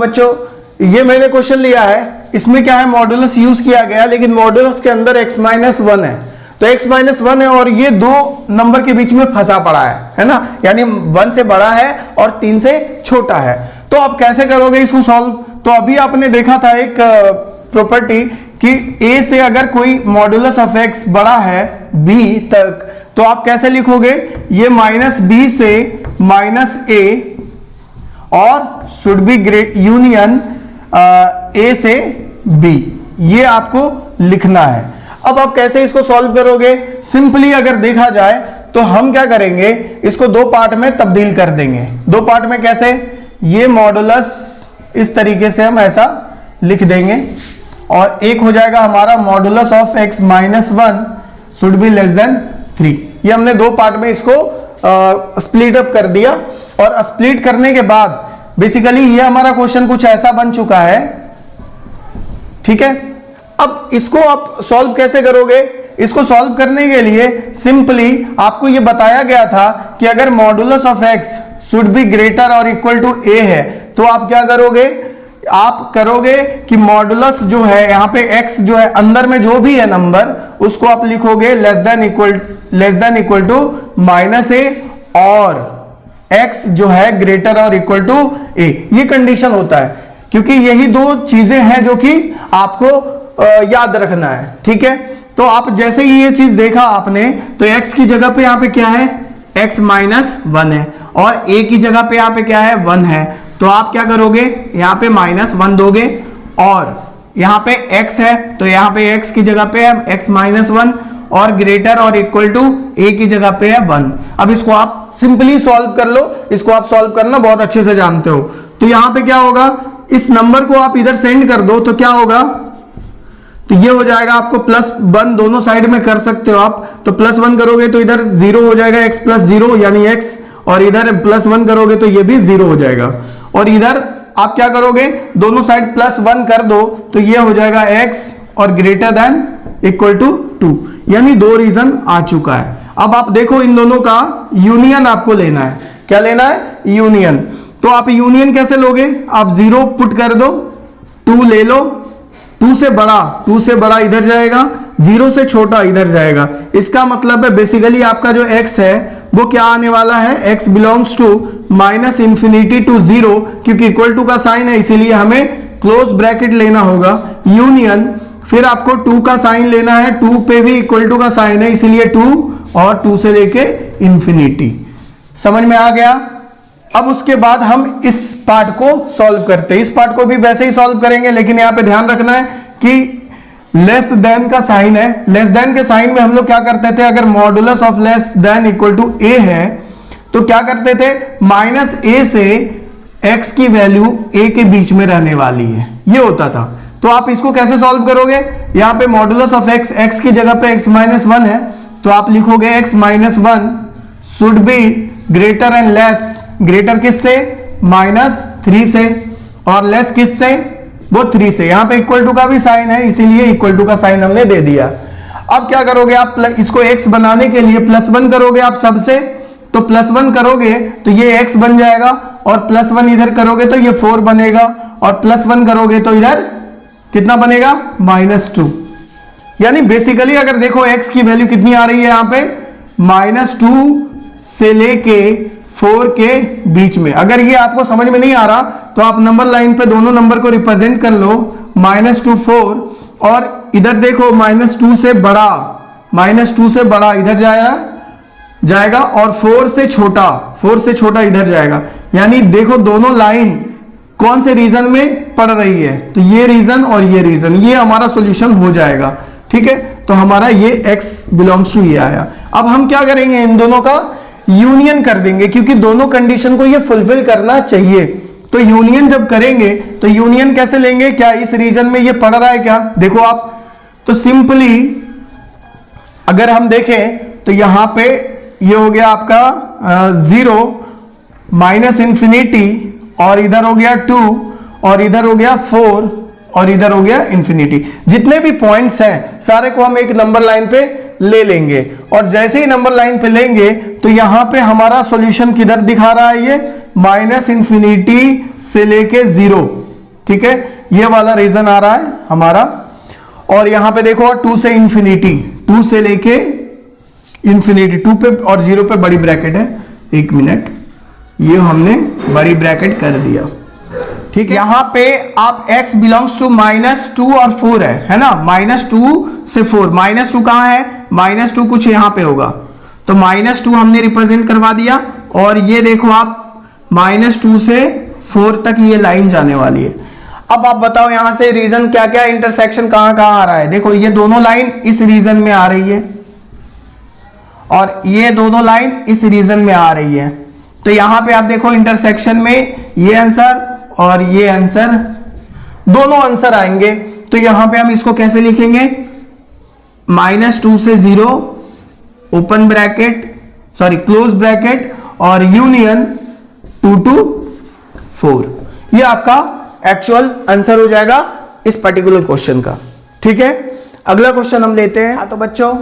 बच्चों ये मैंने क्वेश्चन लिया है, इसमें क्या है मॉडुलस यूज किया गया, लेकिन मॉडुलस के अंदर x माइनस 1 है, तो x माइनस 1 है और ये दो नंबर के बीच में फंसा पड़ा है ना, यानी 1 से बड़ा है और 3 से छोटा है। तो आप कैसे करोगे इसको सॉल्व? तो अभी आपने देखा था एक प्रॉपर्टी कि a से अगर कोई मॉडुलस ऑफ x बड़ा है b तक, तो आप कैसे लिखोगे, ये माइनस b से माइनस a और should be great union a से b, ये आपको लिखना है। अब आप कैसे इसको सॉल्व करोगे? सिंपली अगर देखा जाए तो हम क्या करेंगे, इसको दो पार्ट में तब्दील कर देंगे। दो पार्ट में कैसे? ये मॉडुलस इस तरीके से हम ऐसा लिख देंगे और एक हो जाएगा हमारा modulus of x minus 1 should be less than 3। ये हमने दो पार्ट में इसको स्प्लिट अप कर दिया और स्प्लिट करने के बाद बेसिकली ये हमारा क्वेश्चन कुछ ऐसा बन चुका है। ठीक है, अब इसको आप सॉल्व कैसे करोगे? इसको सॉल्व करने के लिए सिंपली आपको ये बताया गया था कि अगर modulus of x should be greater और इक्वल टू a है, तो आप क्या करोगे, आप करोगे कि मॉडुलस जो है यहाँ पे x जो है अंदर में जो भी है नंबर, उसको आप लिखोगे less than equal to minus a और x जो है ग्रेटर और इक्वल टू a। ये कंडीशन होता है क्योंकि यही दो चीजें हैं जो कि आपको याद रखना है। ठीक है, तो आप जैसे ही ये चीज देखा आपने, तो x की जगह पे यहाँ पे क्या है, x माइनस 1 है और a की जगह पे यहाँ पे क्या है, 1 है। तो आप क्या करोगे, यहाँ पे माइनस 1 दोगे और यहाँ पे x है तो यहाँ पे x की जगह पे है x माइनस 1 और ग्रेटर और इक्वल टू a की जगह पे है 1। अब इसको आप सिंपली सॉल्व कर लो, इसको आप सॉल्व करना बहुत अच्छे से जानते हो। तो यहाँ पे क्या होगा, इस नंबर को आप इधर सेंड कर दो तो क्या होगा, तो ये हो जाएगा आपको प्लस 1 दोनों साइड में कर सकते हो आप। तो प्लस 1 करोगे तो इधर 0 हो जाएगा, x प्लस 0 यानी x, और इधर प्लस 1 करोगे तो ये भी 0 हो जाएगा। और इधर आप क्या करोगे, दोनों साइड प्लस 1 कर दो तो ये हो जाएगा x और ग्रेटर देन इक्वल टू 2, यानी दो रीजन आ चुका है। अब आप देखो इन दोनों का यूनियन आपको लेना है। क्या लेना है, यूनियन। तो आप यूनियन कैसे लोगे, आप 0 पुट कर दो, 2 ले लो, 2 से बड़ा इधर जाएगा, 0 से छोटा इधर जाएगा। इसका मतलब है बेसिकली आपका जो x है वो क्या आने वाला है, x belongs to minus infinity to 0, क्योंकि इक्वल टू का साइन है इसीलिए हमें क्लोज ब्रैकेट लेना होगा, यूनियन। फिर आपको 2 का साइन लेना है, 2 पे भी इक्वल टू का साइन है इसीलिए 2 और 2 से लेके इंफिनिटी। समझ में आ गया? अब उसके बाद हम इस पार्ट को सॉल्व करते हैं। इस पार्ट को भी वैसे ही सॉल्व करेंगे, लेकिन यहां पे ध्यान रखना है कि लेस देन का साइन है। लेस देन के साइन में हम लोग क्या करते थे, अगर modulus of less than equal to a है तो क्या करते थे, माइनस a से x की वैल्यू a के बीच में रहने वाली है, ये होता था। तो आप इसको कैसे सॉल्व करोगे, यहां पे मॉडुलस ऑफ x की जगह पे x माइनस 1 है, तो आप लिखोगे x minus 1 should be greater and less, greater किससे, माइनस 3 से, और लेस किससे, वो 3 से। यहां पे इक्वल टू का भी साइन है इसीलिए इक्वल टू का साइन हमने दे दिया। अब क्या करोगे आप, इसको x बनाने के लिए प्लस 1 करोगे आप सबसे, तो प्लस 1 करोगे तो ये x बन जाएगा, और प्लस 1 इधर करोगे तो ये 4 बनेगा, और प्लस 1 करोगे तो इधर कितना बनेगा, माइनस 2। यानी बेसिकली अगर देखो x की वैल्यू कितनी आ रही है यहाँ पे, माइनस 2 से लेके 4 के बीच में। अगर ये आपको समझ में नहीं आ रहा तो आप नंबर लाइन पे दोनों नंबर को रिप्रेजेंट कर लो, माइनस 2 4, और इधर देखो माइनस 2 से बड़ा इधर जाएगा और 4 से छोटा इधर जाएगा। यानी देखो दोनों लाइन कौन से रीजन में पड़ रही है, तो ये रीजन और ये रीजन, ये हमारा सॉल्यूशन हो जाएगा। ठीक है, तो हमारा ये x बिलोंग्स टू ये आया। अब हम क्या करेंगे, इन दोनों का यूनियन कर देंगे, क्योंकि दोनों कंडीशन को ये फुलफिल करना चाहिए। तो यूनियन जब करेंगे तो यूनियन कैसे लेंगे, क्या इस रीजन में ये पड़ रहा है क्या, देखो आप, तो सिंपली अगर हम देखें तो यहां पे ये हो गया आपका 0 माइनस इंफिनिटी, और इधर हो गया 2, और इधर हो गया 4, और इधर हो गया इंफिनिटी। जितने भी पॉइंट्स हैं सारे को हम एक नंबर लाइन पे ले लेंगे, और जैसे ही नंबर लाइन पे लेंगे तो यहां पे हमारा सॉल्यूशन किधर दिखा रहा है, ये माइनस इंफिनिटी से लेके 0, ठीक है, ये वाला रीजन आ रहा है हमारा। और यहां पे देखो 2 से इंफिनिटी, 2 से लेके इंफिनिटी, 2 पे और 0 पे बड़ी ब्रैकेट है। एक मिनट, ये हमने बड़ी ब्रैकेट कर दिया, ठीक है। यहां पे आप x बिलोंग्स टू -2 और 4 है ना, -2 से 4, -2 कहां है, -2 कुछ यहां पे होगा, तो -2 हमने रिप्रेजेंट करवा दिया। और ये देखो आप -2 से 4 तक ये लाइन जाने वाली है। अब आप बताओ यहां से रीजन क्या क्या, इंटरसेक्शन कहां कहां आ रहा है। देखो ये दोनों लाइन इस रीजन में आ रही है और ये दोनों लाइन इस रीजन में आ रही है। तो यहां पे आप देखो इंटरसेक्शन में ये आंसर और ये आंसर, दोनों आंसर आएंगे। तो यहां पे हम इसको कैसे लिखेंगे, -2 से 0 open bracket, sorry close bracket, और यूनियन 2 to 4। ये आपका एक्चुअल आंसर हो जाएगा इस पर्टिकुलर क्वेश्चन का, ठीक है। अगला क्वेश्चन हम लेते हैं। हाँ तो बच्चों,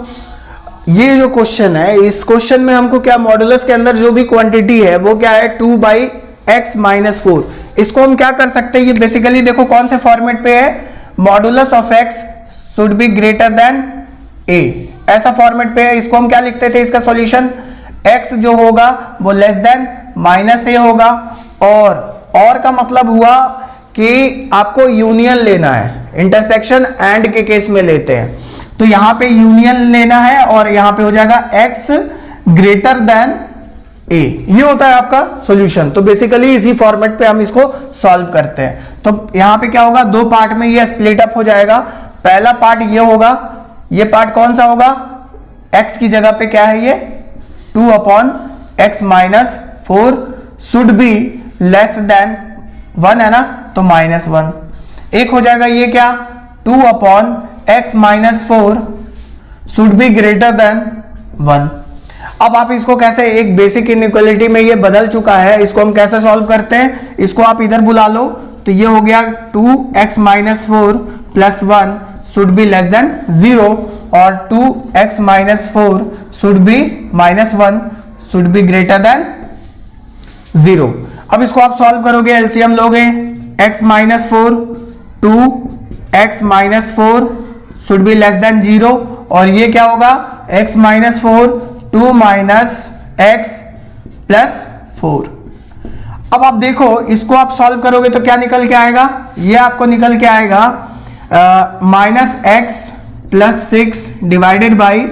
ये जो क्वेश्चन है, इस क्वेश्चन में हमको क्या, मॉडुलस के अंदर जो भी क्वांटिटी है वो क्या है, 2/x-4। इसको हम क्या कर सकते हैं, ये बेसिकली देखो कौन से फॉर्मेट पे है, modulus of x should be greater then a, ऐसा फॉर्मेट पे है। इसको हम क्या लिखते थे, इसका सॉल्यूशन x जो होगा वो लेस देन -a होगा। और का मतलब हुआ कि आपको यूनियन लेना है, इंटरसेक्शन एंड के केस में लेते हैं, तो यहां पे यूनियन लेना है और यहां पे हो जाएगा x ग्रेटर देन a, ये होता है आपका सॉल्यूशन। तो बेसिकली इसी फॉर्मेट पे हम इसको सॉल्व करते हैं। तो यहां पे क्या होगा, दो पार्ट में ये स्प्लिट अप हो जाएगा। पहला पार्ट ये होगा, ये पार्ट कौन सा होगा, x की जगह पे क्या है, ये 2/x-4 should be less than 1 है ना, तो -1। एक हो जाएगा ये क्या, 2/x-4 should be greater then 1। अब आप इसको कैसे, एक बेसिक इनइक्वालिटी में ये बदल चुका है, इसको हम कैसे सॉल्व करते हैं, इसको आप इधर बुला लो। तो ये हो गया 2x-4 + 1 should be less than 0 और 2x-4 should be -1 should be greater then 0। अब इसको आप सॉल्व करोगे, एलसीएम लोगे, x-4 2x-4 should be less than 0 और ये क्या होगा, x-4 2 - x + 4। अब आप देखो इसको आप सॉल्व करोगे तो क्या निकल के आएगा, ये आपको निकल के आएगा -x + 6 divided by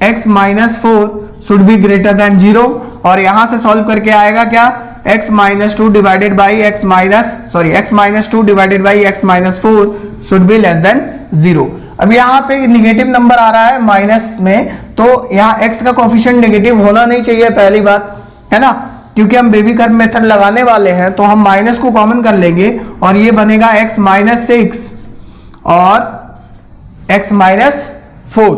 x-4 should be greater then 0। और यहां से सॉल्व करके आएगा क्या, x-2 divided by x-2 divided by x-4 should be less than 0। अब यहाँ पे निगेटिव नंबर आ रहा है माइनस में, तो यहाँ x का कोफिशिएंट नेगेटिव होना नहीं चाहिए, पहली बात है ना, क्योंकि हम बेबी कर्व मेथड लगाने वाले हैं। तो हम माइनस को कॉमन कर लेंगे और ये बनेगा x-6 और x-4।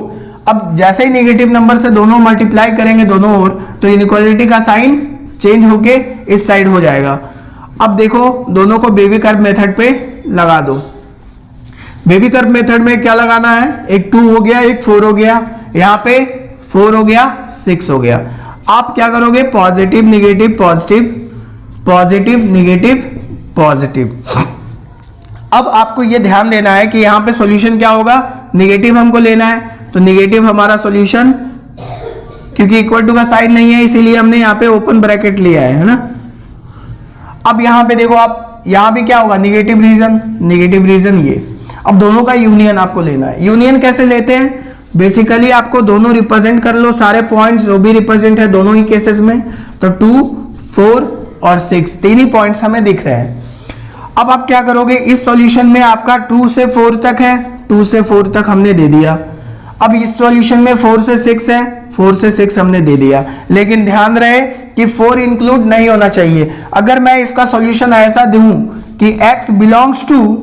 अब जैसे ही नेगेटिव नंबर से दोनों मल्टीप्लाई करेंगे दोनों ओर, तो इनइक्वालिटी का साइन चेंज होके इस साइड हो जाएगा। अब देखो दोनों को बेबी कर्व मेथड पे लगा दो। बेबी कर्व मेथड में क्या लगाना है, एक 2 हो गया, एक 4 हो गया, यहाँ पे 4 हो गया, 6 हो गया। आप क्या करोगे, positive negative positive, positive negative positive. अब आपको यह ध्यान देना है कि यहां पे सॉल्यूशन क्या होगा, निगेटिव हमको लेना है, तो निगेटिव हमारा सॉल्यूशन, क्योंकि इक्वल टू का साइन नहीं है इसीलिए हमने यहाँ पे ओपन ब्रैकेट लिया है ना। अब यहाँ पे देखो आप, यहाँ भी क्या होगा, निगेटिव रीजन ये। अब दोनों का यूनियन आपको लेना है। यूनियन कैसे लेते हैं, बेसिकली आपको दोनों रिप्रेजेंट कर लो, सारे पॉइंट्स जो भी रिप्रेजेंट है दोनों ही केसेस में, तो 2, 4 और 6 तीन ही पॉइंट्स हमें दिख रहे हैं। अब आप क्या करोगे, इस सॉल्यूशन में आपका 2 से 4 तक है, 2 से 4 तक हमने दे दिया। अब इस सॉल्यूशन में 4 से 6 है, 4 से 6 हमने दे दिया, लेकिन ध्यान रहे कि 4 इंक्लूड नहीं होना चाहिए। अगर मैं इसका सॉल्यूशन ऐसा दूं कि x बिलोंग्स टू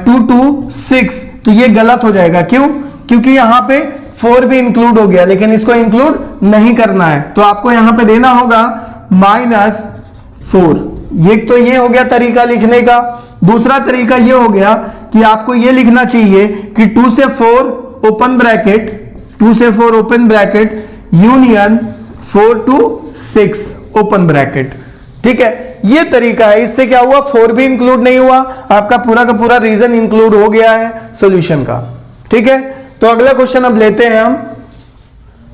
2 to 6, तो ये गलत हो जाएगा। क्यों, क्योंकि यहां पे 4 भी इंक्लूड हो गया, लेकिन इसको इंक्लूड नहीं करना है, तो आपको यहां पे देना होगा -4। ये तो ये हो गया तरीका लिखने का। दूसरा तरीका ये हो गया कि आपको ये लिखना चाहिए कि 2 से 4 ओपन ब्रैकेट, 2 से 4 open bracket union 4 to 6 open bracket. ठीक है, ये तरीका है, इससे क्या हुआ 4 भी इंक्लूड नहीं हुआ, आपका पूरा का पूरा रीजन इंक्लूड हो गया है सॉल्यूशन का। ठीक है, तो अगला क्वेश्चन अब लेते हैं हम।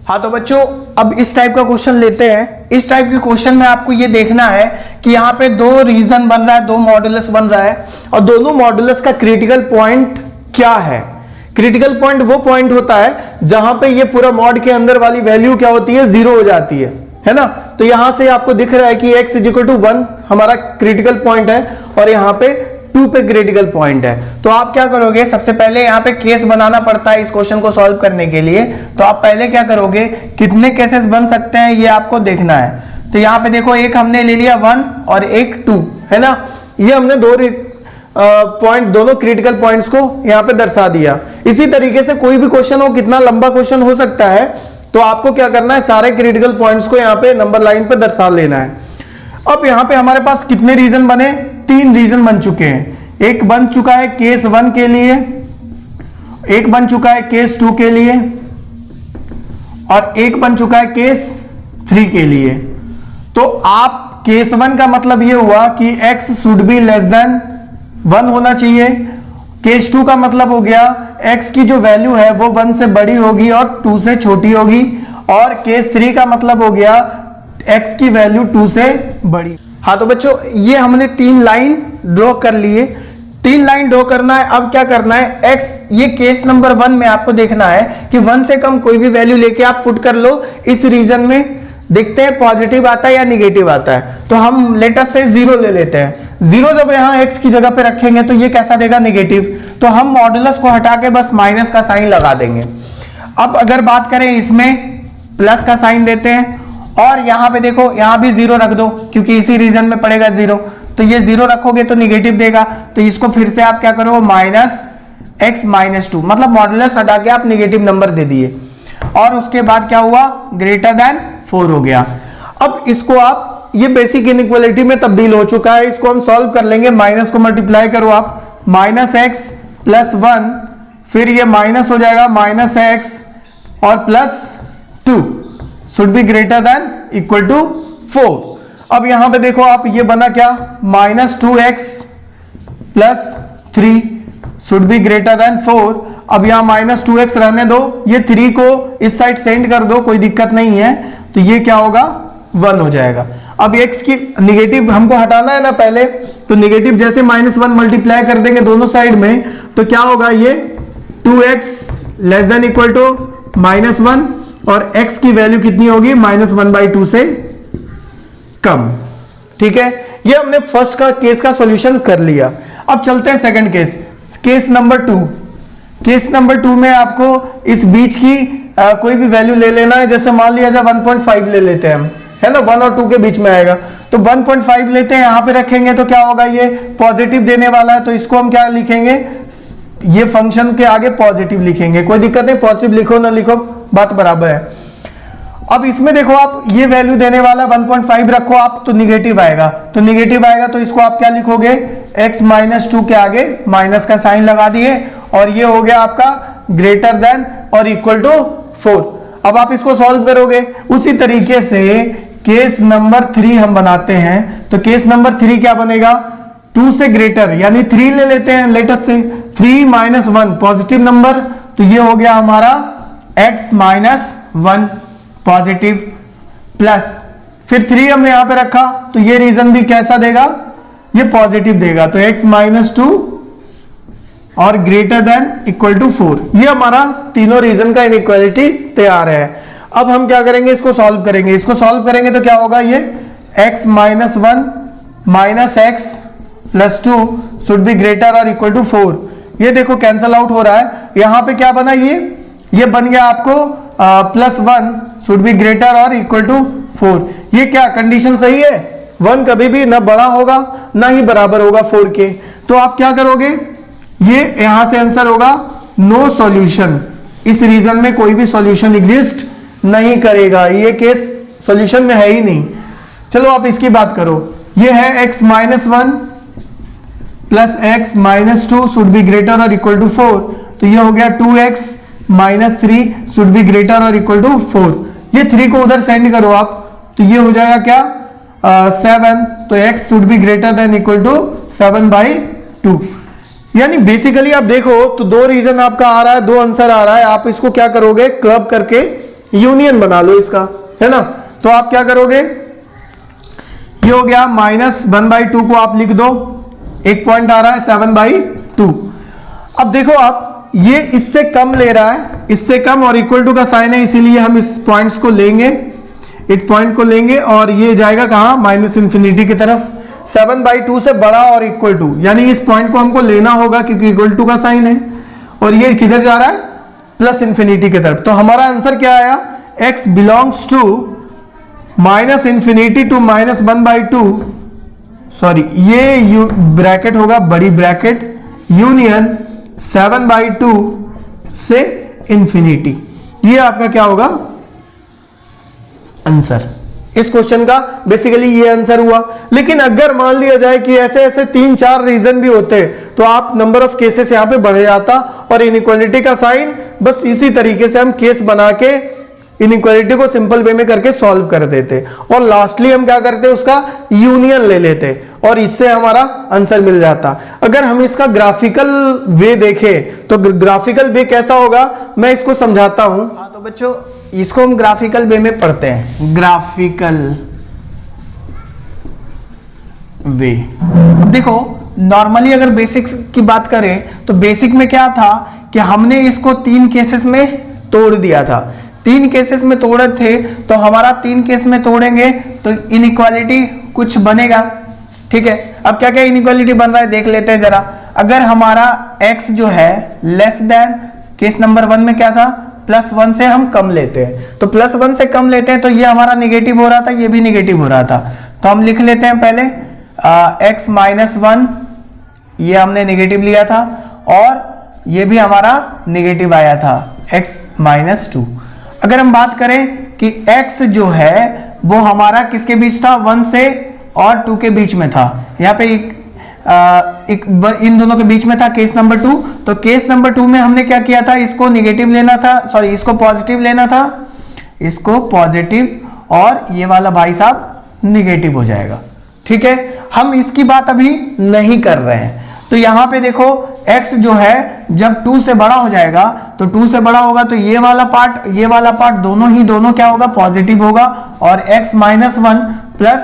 हाँ तो बच्चों अब इस टाइप का क्वेश्चन लेते हैं। इस टाइप के क्वेश्चन में आपको ये देखना है कि यहाँ पे दो रीजन बन रहा है, दो मॉडुलस बन रहा है, और दोनों मॉडुलस का क्रिटिकल पॉइंट क्या है। क्रिटिकल पॉइंट वो पॉइंट होता है जहां पे ये पूरा मॉड के अंदर वाली वैल्यू क्या होती है, 0 हो जाती है ना। तो यहां से आपको दिख रहा है कि x = 1 हमारा क्रिटिकल पॉइंट है और यहां पे 2 पे क्रिटिकल पॉइंट है। तो आप क्या करोगे, सबसे पहले यहाँ पे केस बनाना पड़ता है इस क्वेश्चन को सॉल्व करने के लिए। तो आप पहले क्या करोगे, कितने केसेस बन सकते हैं ये आपको देखना है। तो यहाँ पे देखो एक हमने ले लिया 1 और एक 2 है ना, ये हमने दो पॉइंट दोनों क्रिटिकल पॉइंट्स को यहाँ पे दर्शा दिया। इसी तरीके से कोई भी क्वेश्चन हो, कितना लंबा क्वेश्चन हो सकता है, तो आपको क्या करना है, सारे क्रिटिकल पॉइंट्स को यहाँ पे नंबर लाइन पे दर्शा लेना है। अब यहाँ पे हमारे पास कितने रीजन बने, 3 रीजन बन चुके हैं। एक बन चुका है केस 1 के लिए, एक बन चुका है केस 2 के लिए, और एक बन चुका है केस 3 के लिए। तो आप केस 1 का मतलब ये हुआ कि x should be less than 1 होना चाहिए। केस 2 का मतलब हो गया x की जो वैल्यू है वो 1 से बड़ी होगी और 2 से छोटी होगी। और केस 3 का मतलब हो गया x की वैल्यू 2 से बड़ी। हाँ तो बच्चों ये हमने 3 लाइन ड्रॉ कर लिए। 3 लाइन ड्रॉ करना है। अब क्या करना है, x ये केस नंबर 1 में आपको देखना है कि 1 से कम कोई भी वैल्यू लेके आप पुट कर लो इस रीजन में, देखते हैं पॉजिटिव आता है या निगेटिव आता है। तो हम लेटेस्ट से 0 ले लेते हैं। 0 जब यहां x की जगह पे रखेंगे तो ये कैसा देगा, निगेटिव। तो हम मॉडुलस को हटा के बस माइनस का साइन लगा देंगे। अब अगर बात करें इसमें प्लस का साइन देते हैं, और यहां पे देखो यहां भी 0 रख दो क्योंकि इसी रीजन में पड़ेगा 0। तो ये 0 रखोगे तो निगेटिव देगा। तो इसको फिर से आप क्या करो, -x - 2, मतलब मॉडुलस हटा के आप निगेटिव नंबर दे दिए। और उसके बाद क्या हुआ, ग्रेटर देन 4 हो गया। अब इसको आप, ये बेसिक इनइक्वालिटी में तब्दील हो चुका है, इसको हम सॉल्व कर लेंगे। माइनस को मल्टीप्लाई करो आप, -x + 1, फिर ये माइनस हो जाएगा -x और +2 should be greater than equal to 4। अब यहां पे देखो आप, ये बना क्या, -2x + 3 should be greater then 4। अब यहां -2x रहने दो, ये 3 को इस साइड सेंड कर दो, कोई दिक्कत नहीं है। तो ये क्या होगा, 1 हो जाएगा। अब x की निगेटिव हमको हटाना है ना पहले, तो निगेटिव जैसे -1 मल्टीप्लाई कर देंगे दोनों साइड में, तो क्या होगा, ये 2x ≤ -1 और x की वैल्यू कितनी होगी, -1/2 से कम। ठीक है, ये हमने फर्स्ट का केस का सॉल्यूशन कर लिया। अब चलते हैं second case, case number 2। Case number 2 में आपको इस बीच की कोई भी वैल्यू ले लेना है। जैसे मान लिया जाए 1.5 ले लेते हैं हम, है ना, 1 और 2 के बीच में आएगा। तो 1.5 लेते हैं, यहां पे रखेंगे तो क्या होगा, ये पॉजिटिव देने वाला है। तो इसको हम क्या लिखेंगे, ये फंक्शन के आगे पॉजिटिव लिखेंगे, कोई दिक्कत नहीं, पॉजिटिव लिखो ना लिखो बात बराबर है। अब इसमें देखो आप, ये वैल्यू देने वाला 1.5 रखो आप, तो निगेटिव आएगा। तो निगेटिव आएगा तो इसको आप क्या लिखोगे, x - 2 के आगे माइनस का साइन लगा दिए, और ये हो गया आपका ग्रेटर देन और इक्वल टू 4। अब आप इसको सॉल्व करोगे। उसी तरीके से केस नंबर 3 हम बनाते हैं। तो केस नंबर 3 क्या बनेगा, 2 से ग्रेटर, यानी 3 ले लेते हैं लेटेस्ट से, 3 - 1 पॉजिटिव नंबर, तो ये हो गया हमारा x - 1 पॉजिटिव, प्लस फिर 3 हमने यहां पे रखा, तो ये रीजन भी कैसा देगा, ये पॉजिटिव देगा। तो x - 2 और ग्रेटर देन इक्वल टू 4, ये हमारा तीनों रीजन का इनइक्वालिटी तैयार है। अब हम क्या करेंगे, इसको सॉल्व करेंगे। इसको सॉल्व करेंगे तो क्या होगा, ये x - 1 - x + 2 should be greater और इक्वल टू 4। ये देखो कैंसल आउट हो रहा है। यहां पे क्या बना, ये बन गया आपको +1 शुड बी ग्रेटर और इक्वल टू 4। ये क्या कंडीशन सही है, 1 कभी भी ना बड़ा होगा ना ही बराबर होगा 4 के। तो आप क्या करोगे, ये यहां से आंसर होगा नो सॉल्यूशन। इस रीजन में कोई भी सॉल्यूशन एग्जिस्ट नहीं करेगा, ये केस सॉल्यूशन में है ही नहीं। चलो आप इसकी बात करो, ये है x - 1 + x - 2 should be greater और इक्वल टू 4। तो ये हो गया 2x - 3 शुड बी ग्रेटर और इक्वल टू 4। ये 3 को उधर सेंड करो आप, तो ये हो जाएगा क्या, 7, तो x should be greater than equal to 7/2। यानी बेसिकली आप देखो तो दो रीजन आपका आ रहा है, दो आंसर आ रहा है, आप इसको क्या करोगे, क्लब करके यूनियन बना लो इसका, है ना। तो आप क्या करोगे, ये हो गया -1/2 को आप लिख दो, एक पॉइंट आ रहा है 7/2। अब देखो आप ये इससे कम ले रहा है, इससे कम और इक्वल टू का साइन है, इसीलिए हम इस पॉइंट्स को लेंगे, इस पॉइंट को लेंगे और ये जाएगा कहां, -∞ की तरफ। 7/2 से बड़ा और इक्वल टू, यानी इस पॉइंट को हमको लेना होगा क्योंकि इक्वल टू का साइन है, और ये किधर जा रहा है, +∞ की तरफ। तो हमारा आंसर क्या आया, x belongs to -∞ to -1/2, sorry ये ब्रैकेट होगा बड़ी ब्रैकेट, यूनियन 7/2 से ∞। ये आपका क्या होगा आंसर इस क्वेश्चन का, बेसिकली ये आंसर हुआ। लेकिन अगर मान लिया जाए कि ऐसे ऐसे 3-4 रीजन भी होते तो आप नंबर ऑफ केसेस यहां पे बढ़ जाता और इनइक्वालिटी का साइन बस इसी तरीके से हम केस बना के इनइक्वालिटी को सिंपल वे में करके सॉल्व कर देते और लास्टली हम क्या करते, उसका यूनियन ले लेते और इससे हमारा आंसर मिल जाता। अगर हम इसका ग्राफिकल वे देखें तो ग्राफिकल वे कैसा होगा, मैं इसको समझाता हूं। तो बच्चों इसको हम ग्राफिकल वे में पढ़ते हैं, ग्राफिकल वे। अब देखो नॉर्मली अगर बेसिक्स की बात करें तो बेसिक में क्या था कि हमने इसको 3 केसेस में तोड़ दिया था, 3 केसेस में तोड़े थे, तो हमारा 3 केस में तोड़ेंगे तो इनइक्वालिटी कुछ बनेगा, ठीक है। अब क्या क्या इनइक्वालिटी बन रहा है देख लेते हैं जरा। अगर हमारा x जो है लेस देन, केस नंबर 1 में क्या था, +1 से हम कम लेते हैं, तो +1 से कम लेते हैं तो ये हमारा निगेटिव हो रहा था, ये भी निगेटिव हो रहा था, तो हम लिख लेते हैं पहले x -1, ये हमने निगेटिव लिया था और ये भी हमारा निगेटिव आया था x -2। अगर हम बात करें कि x जो है वो हमारा किसके बीच था, 1 से और 2 के बीच में था, यहाँ पे इन दोनों के बीच में था केस नंबर 2। तो केस नंबर 2 में हमने क्या किया था, इसको निगेटिव लेना था, सॉरी इसको पॉजिटिव लेना था, इसको पॉजिटिव और ये वाला भाई साहब निगेटिव हो जाएगा, ठीक है। हम इसकी बात अभी नहीं कर रहे हैं। तो यहां पे देखो x जो है जब 2 से बड़ा हो जाएगा, तो 2 से बड़ा होगा तो ये वाला पार्ट दोनों क्या होगा, पॉजिटिव होगा और x -1 प्लस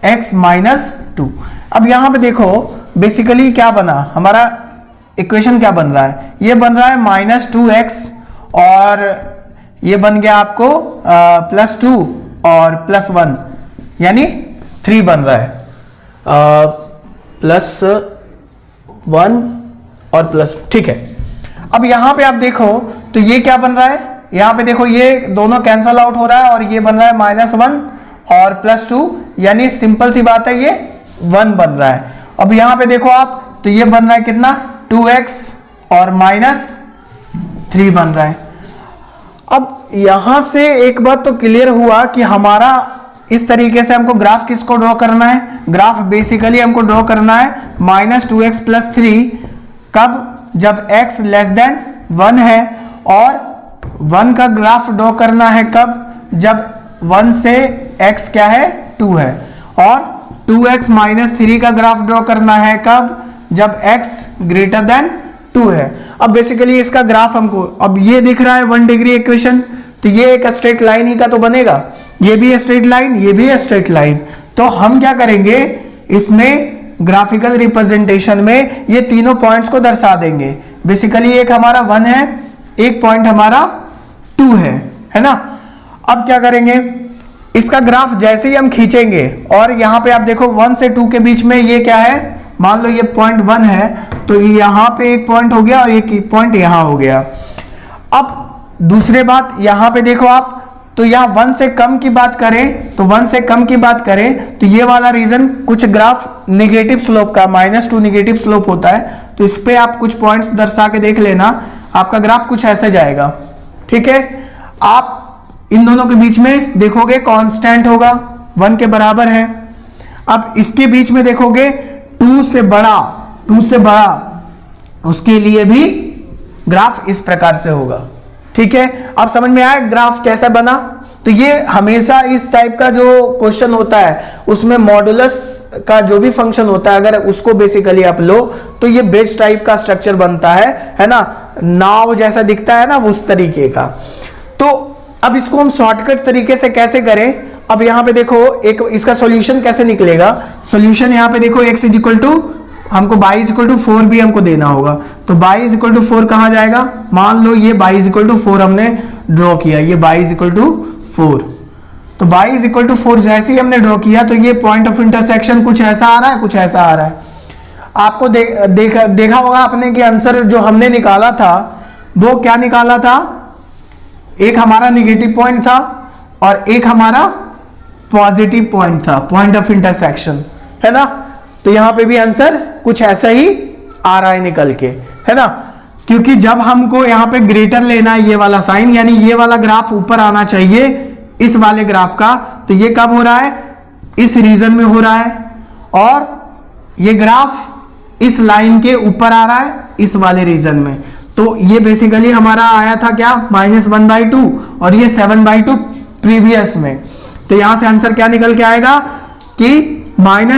x -2। अब यहां पे देखो बेसिकली क्या बना, हमारा इक्वेशन क्या बन रहा है, ये बन रहा है -2x और ये बन गया आपको +2 और +1 यानी 3 बन रहा है, +1 और +, ठीक है। अब यहां पे आप देखो तो ये क्या बन रहा है, यहां पे देखो ये दोनों कैंसल आउट हो रहा है और ये बन रहा है -1 और +2, यानी सिंपल सी बात है ये 1 बन रहा है। अब यहां पे देखो आप तो ये बन रहा है कितना, 2x और -3 बन रहा है। अब यहां से एक बात तो क्लियर हुआ कि हमारा इस तरीके से हमको ग्राफ किसको ड्रॉ करना है, ग्राफ बेसिकली हमको ड्रॉ करना है -2x + 3, कब, जब x लेस देन 1 है, और 1 का ग्राफ ड्रॉ करना है कब, जब 1 से x क्या है 2 है, और 2x - 3 का ग्राफ ड्रॉ करना है कब, जब x ग्रेटर देन 2 है। अब बेसिकली इसका ग्राफ हमको, अब ये दिख रहा है 1 डिग्री इक्वेशन, तो ये एक स्ट्रेट लाइन ही का तो बनेगा, ये भी स्ट्रेट लाइन, ये भी स्ट्रेट लाइन। तो हम क्या करेंगे, इसमें ग्राफिकल रिप्रेजेंटेशन में ये तीनों पॉइंट्स को दर्शा देंगे। बेसिकली एक हमारा 1 है, एक पॉइंट हमारा 2 है ना। अब क्या करेंगे, इसका ग्राफ जैसे ही हम खींचेंगे और यहां पे आप देखो 1 से 2 के बीच में ये क्या है, मान लो ये पॉइंट 1 है, तो यहां पे एक पॉइंट हो गया और एक पॉइंट यहां हो गया। अब दूसरी बात यहां पे देखो आप, तो यहां 1 से कम की बात करें, तो 1 से कम की बात करें तो ये वाला रीजन कुछ ग्राफ नेगेटिव स्लोप का, -2 नेगेटिव स्लोप होता है, तो इस पे आप कुछ पॉइंट्स दर्शा के देख लेना, आपका ग्राफ कुछ ऐसे जाएगा, ठीक है। आप इन दोनों के बीच में देखोगे कांस्टेंट होगा, 1 के बराबर है। अब इसके बीच में देखोगे 2 से बड़ा, उसके लिए भी ग्राफ इस प्रकार से होगा, ठीक है। अब समझ में आया ग्राफ कैसा बना। तो ये हमेशा इस टाइप का जो क्वेश्चन होता है उसमें मॉडुलस का जो भी फंक्शन होता है अगर उसको बेसिकली आप लो तो ये बेस टाइप का स्ट्रक्चर बनता है ना, नाव जैसा दिखता है ना उस तरीके का। तो अब इसको हम शॉर्टकट तरीके से कैसे करें, अब यहां पे देखो एक इसका सॉल्यूशन कैसे निकलेगा। सॉल्यूशन यहां पे देखो x इक्वल टू हमको y इक्वल टू 4 भी हमको देना होगा, तो y इक्वल टू 4 कहां जाएगा, मान लो ये y इक्वल टू 4 हमने ड्रॉ किया, ये y इक्वल टू 4, तो y इक्वल टू 4 जैसे ही हमने ड्रॉ किया तो ये पॉइंट ऑफ इंटरसेक्शन कुछ ऐसा आ रहा है, कुछ ऐसा आ रहा है। आपको देखा होगा आपने कि आंसर जो हमने निकाला था वो क्या निकाला था, एक हमारा निगेटिव पॉइंट था और एक हमारा पॉजिटिव पॉइंट था, पॉइंट ऑफ इंटरसेक्शन, है ना। तो यहां पे भी आंसर कुछ ऐसा ही आ रहा है निकल के, है ना, क्योंकि जब हमको यहां पे ग्रेटर लेना है ये वाला साइन, यानी ये वाला ग्राफ ऊपर आना चाहिए इस वाले ग्राफ का, तो ये कब हो रहा है, इस रीजन में हो रहा है, और ये ग्राफ इस लाइन के ऊपर आ रहा है इस वाले रीजन में। तो ये बेसिकली हमारा आया था क्या, -1/2 और ये 7/2 प्रीवियस में। तो यहां से आंसर क्या निकल के आएगा कि -∞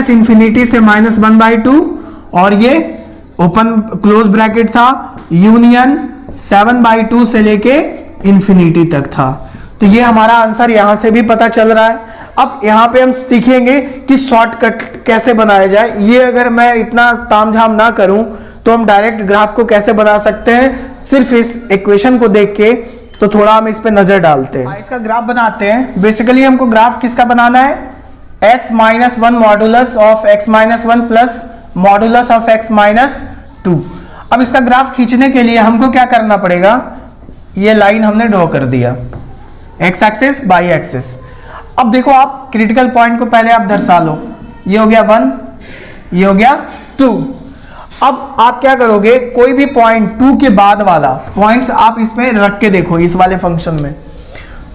से -1/2 और ये ओपन क्लोज ब्रैकेट था, यूनियन 7/2 से लेके इंफिनिटी तक था। तो ये हमारा आंसर यहां से भी पता चल रहा है। अब यहां पे हम सीखेंगे कि शॉर्टकट कैसे बनाया जाए। ये अगर मैं इतना तामझाम ना करूं तो हम डायरेक्ट ग्राफ को कैसे बना सकते हैं, सिर्फ इस इक्वेशन को देख के, तो थोड़ा हम इस पे नजर डालते हैं। इसका ग्राफ बनाते हैं। बेसिकली हमको ग्राफ किसका बनाना है, x-1 modulus of x-1 plus modulus of x-2। अब इसका ग्राफ खींचने के लिए हमको क्या करना पड़ेगा, ये लाइन हमने ड्रॉ कर दिया, x एक्सिस बाई एक्सिस। अब देखो आप क्रिटिकल पॉइंट को पहले आप दर्शा लो, ये हो गया 1, ये हो गया 2। अब आप क्या करोगे, कोई भी पॉइंट 2 के बाद वाला पॉइंट्स आप इसमें रख के देखो इस वाले फंक्शन में।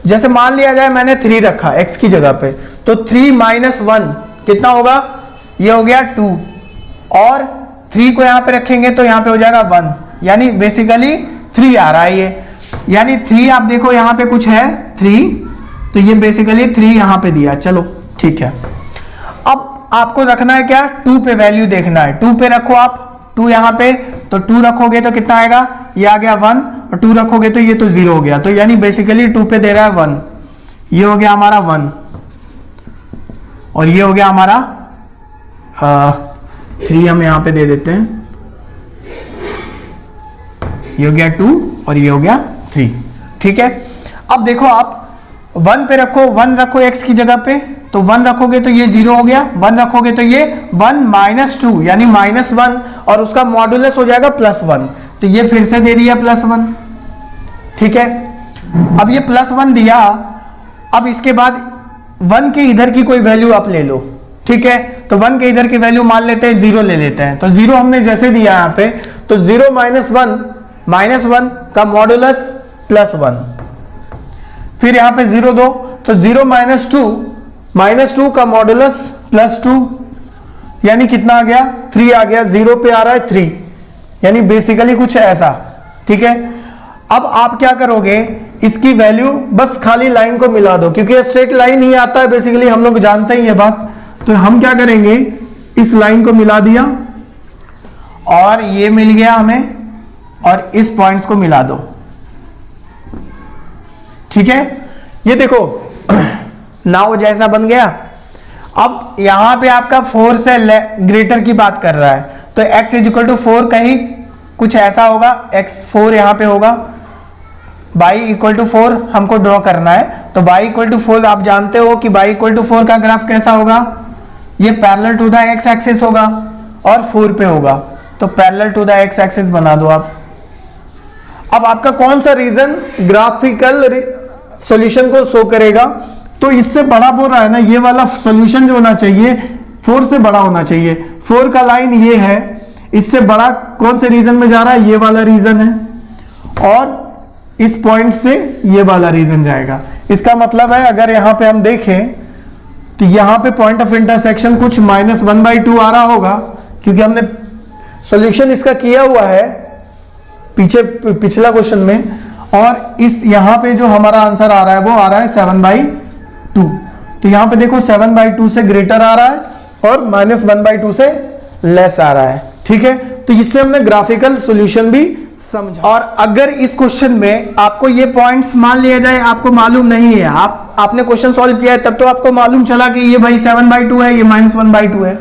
जैसे मान लिया जाए मैंने 3 रखा x की जगह पे, तो 3 - 1 कितना होगा, ये हो गया 2, और 3 को यहां पे रखेंगे तो यहां पे हो जाएगा 1, यानी बेसिकली 3 आ रहा है ये, यानी 3 आप देखो यहां पे कुछ है 3, तो ये बेसिकली 3 यहां पे दिया। चलो ठीक है, अब आपको रखना है क्या, 2 पे वैल्यू देखना है, 2 पे रखो आप, 2 यहां पे, तो 2 रखोगे तो कितना आएगा, ये आ गया 1, और 2 रखोगे तो ये तो 0 हो गया, तो यानी बेसिकली 2 पे दे रहा है 1, ये हो गया हमारा 1, और ये हो गया हमारा 3 हम यहां पे दे देते हैं, ये हो गया 2 और ये हो गया 3। ठीक है, अब देखो आप 1 पे रखो, 1 रखो x की जगह पे, तो 1 रखोगे तो ये 0 हो गया, 1 रखोगे तो ये 1 - 2 यानी -1, और उसका मॉडुलस हो जाएगा +1, तो ये फिर से दे दिया +1। ठीक है, अब ये +1 दिया, अब इसके बाद 1 के इधर की कोई वैल्यू आप ले लो। ठीक है, तो 1 के इधर की वैल्यू मान लेते हैं 0 ले लेते हैं, तो 0 हमने जैसे दिया यहां पे, तो 0 - 1 का मॉडुलस +1, फिर यहां पे 0 दो, तो 0 - 2 का मॉडुलस +2, यानी कितना आ गया, 3 आ गया, 0 पे आ रहा है 3, यानी बेसिकली कुछ ऐसा। ठीक है, अब आप क्या करोगे, इसकी वैल्यू बस खाली लाइन को मिला दो, क्योंकि स्ट्रेट लाइन ही आता है बेसिकली, हम लोग जानते ही ये बात। तो हम क्या करेंगे, इस लाइन को मिला दिया और ये मिल गया हमें, और इस पॉइंट्स को मिला दो। ठीक है, ये देखो नाव जैसा बन गया। अब यहां पे आपका 4 से ग्रेटर की बात कर रहा है, तो x = 4 कहीं कुछ ऐसा होगा, x4 यहां पे होगा, y = 4 हमको ड्रॉ करना है, तो y = 4 आप जानते हो कि y = 4 का ग्राफ कैसा होगा, ये parallel to the x axis होगा और 4 पे होगा, तो parallel to the x axis बना दो आप। अब आपका कौन सा रीजन ग्राफिकल सॉल्यूशन को शो करेगा, तो इससे बड़ा बोल रहा है ना, ये वाला सॉल्यूशन जो होना चाहिए 4 से बड़ा होना चाहिए। 4 का लाइन ये है, इससे बड़ा कौन से रीजन में जा रहा है, ये वाला रीजन है, और इस पॉइंट से ये वाला रीजन जाएगा। इसका मतलब है अगर यहां पे हम देखें तो यहां पे पॉइंट ऑफ इंटरसेक्शन कुछ -1/2 आ रहा होगा, क्योंकि हमने सॉल्यूशन इसका किया हुआ है पिछला क्वेश्चन में, और इस यहाँ पे जो हमारा आंसर आ रहा है वो आ रहा है 7/2। तो यहाँ पे देखो 7/2 से ग्रेटर आ रहा है और -1/2 से लेस आ रहा है। ठीक है, तो इससे हमने ग्राफिकल सॉल्यूशन भी समझा। और अगर इस क्वेश्चन में आपको ये पॉइंट्स मान लिया जाए आपको मालूम नहीं है, आपने क्वेश्चन सॉल्व किया है तब तो आपको मालूम चला कि ये भाई 7/2 है, ये -1/2 है।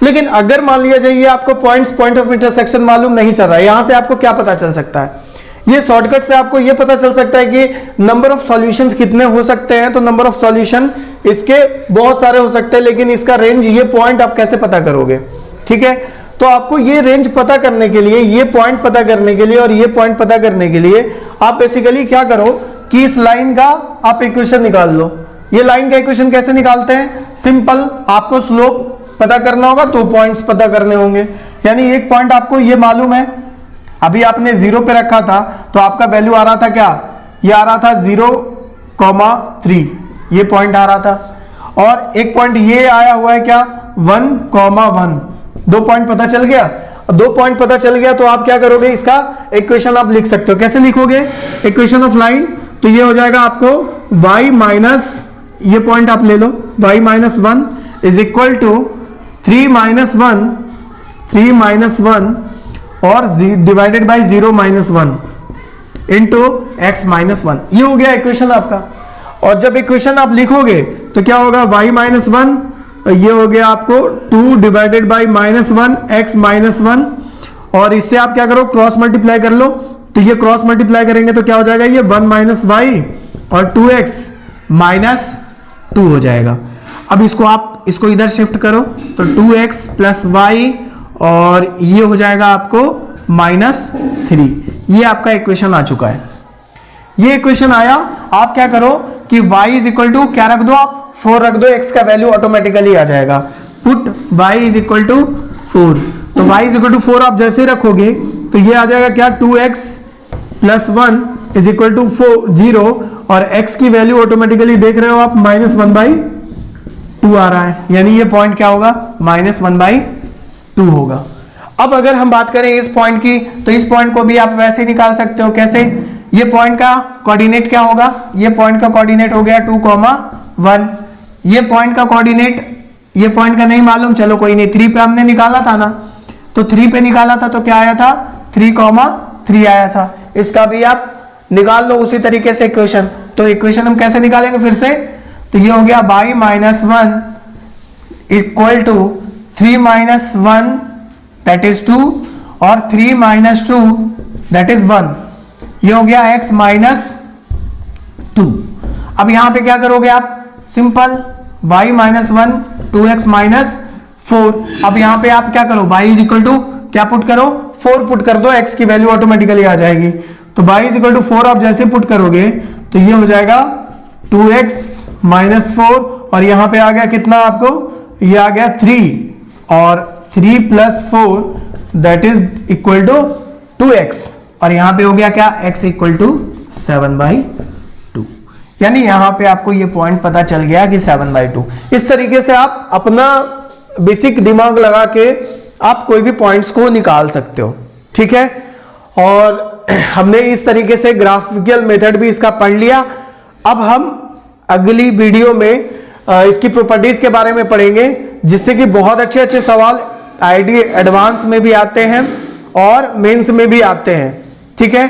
लेकिन अगर मान लिया जाए ये आपको पॉइंट ऑफ इंटरसेक्शन मालूम नहीं चल रहा है, यहां से आपको क्या पता चल सकता है? ये शॉर्टकट से आपको ये पता चल सकता है कि नंबर ऑफ सॉल्यूशंस कितने हो सकते हैं। तो नंबर ऑफ सॉल्यूशन इसके बहुत सारे हो सकते हैं, लेकिन इसका रेंज, ये पॉइंट आप कैसे पता करोगे? ठीक है, तो आपको ये रेंज पता करने के लिए, ये पॉइंट पता करने के लिए और ये पॉइंट पता करने के लिए आप बेसिकली क्या करो कि इस लाइन का आप इक्वेशन निकाल लो। ये लाइन का इक्वेशन कैसे निकालते हैं? सिंपल, आपको स्लोप पता करना होगा, 2 पॉइंट्स पता करने होंगे। यानी एक पॉइंट आपको ये मालूम है, अभी आपने 0 पे रखा था तो आपका वैल्यू आ रहा था क्या? ये आ रहा था 0,3, ये पॉइंट आ रहा था। और एक पॉइंट ये आया हुआ है क्या? 1,1। 2 पॉइंट पता चल गया। 2 पॉइंट पता चल गया तो आप क्या करोगे? इसका इक्वेशन आप लिख सकते हो। कैसे लिखोगे इक्वेशन ऑफ लाइन? तो ये हो जाएगा आपको y माइनस, ये पॉइंट आप ले लो, y minus 1 is equal to 3 minus 1 और divided by 0 minus 1 into x minus 1। ये हो गया इक्वेशन आपका। और जब इक्वेशन आप लिखोगे तो क्या होगा? y माइनस 1, ये हो गया आपको 2 डिवाइडेड बाई -1 x माइनस 1, और इससे आप क्या करो? क्रॉस मल्टीप्लाई कर लो। तो ये क्रॉस मल्टीप्लाई करेंगे तो क्या हो जाएगा? ये 1 माइनस वाई और 2x माइनस 2 हो जाएगा। अब इसको आप इसको इधर शिफ्ट करो तो 2x प्लस वाई और ये हो जाएगा आपको -3। ये आपका इक्वेशन आ चुका है। ये इक्वेशन आया, आप क्या करो कि y इज इक्वल टू क्या रख दो? आप 4 रख दो, x का वैल्यू ऑटोमेटिकली आ जाएगा। Put y is equal to 4। तो y इज इक्वल टू 4 आप जैसे रखोगे तो ये आ जाएगा क्या? 2x plus 1 is equal to 0 और x की वैल्यू ऑटोमेटिकली देख रहे हो आप -1/2 आ रहा है। यानी ये पॉइंट क्या होगा? -1/2 होगा। अब अगर हम बात करें इस पॉइंट की, तो इस पॉइंट को भी आप वैसे निकाल सकते हो। कैसे? ये पॉइंट का कोऑर्डिनेट क्या होगा? ये पॉइंट का कोऑर्डिनेट हो गया 2,1। ये पॉइंट का कोऑर्डिनेट, ये पॉइंट का नहीं मालूम, चलो कोई नहीं, 3 पे हमने निकाला था ना, तो 3 पे निकाला था तो क्या आया था? 3,3 आया था। इसका भी आप निकाल लो उसी तरीके से इक्वेशन। तो इक्वेशन हम कैसे निकालेंगे फिर से? तो ये हो गया y minus 1 equal to 3 minus 1 that is 2 और 3 माइनस 2 दैट इज 1। ये हो गया x माइनस 2। अब यहां पे क्या करोगे आप? Simple, y minus 1 2x minus 4। अब यहां पे आप क्या करो? y इज इक्वल टू क्या पुट करो? 4 पुट कर दो, x की वैल्यू ऑटोमेटिकली आ जाएगी। तो y इज इक्वल टू 4 आप जैसे पुट करोगे तो ये हो जाएगा 2x माइनस 4 और यहां पे आ गया कितना आपको? ये आ गया 3 और 3 plus 4 that is equal to 2x और यहां पे हो गया क्या? x equal to 7/2। यानी यहां पे आपको ये पॉइंट पता चल गया कि 7/2। इस तरीके से आप अपना बेसिक दिमाग लगा के आप कोई भी पॉइंट्स को निकाल सकते हो। ठीक है, और हमने इस तरीके से ग्राफिकल मेथड भी इसका पढ़ लिया। अब हम अगली वीडियो में इसकी प्रॉपर्टीज के बारे में पढ़ेंगे, जिससे कि बहुत अच्छे अच्छे सवाल आईडी एडवांस में भी आते हैं और मेंस में भी आते हैं। ठीक है,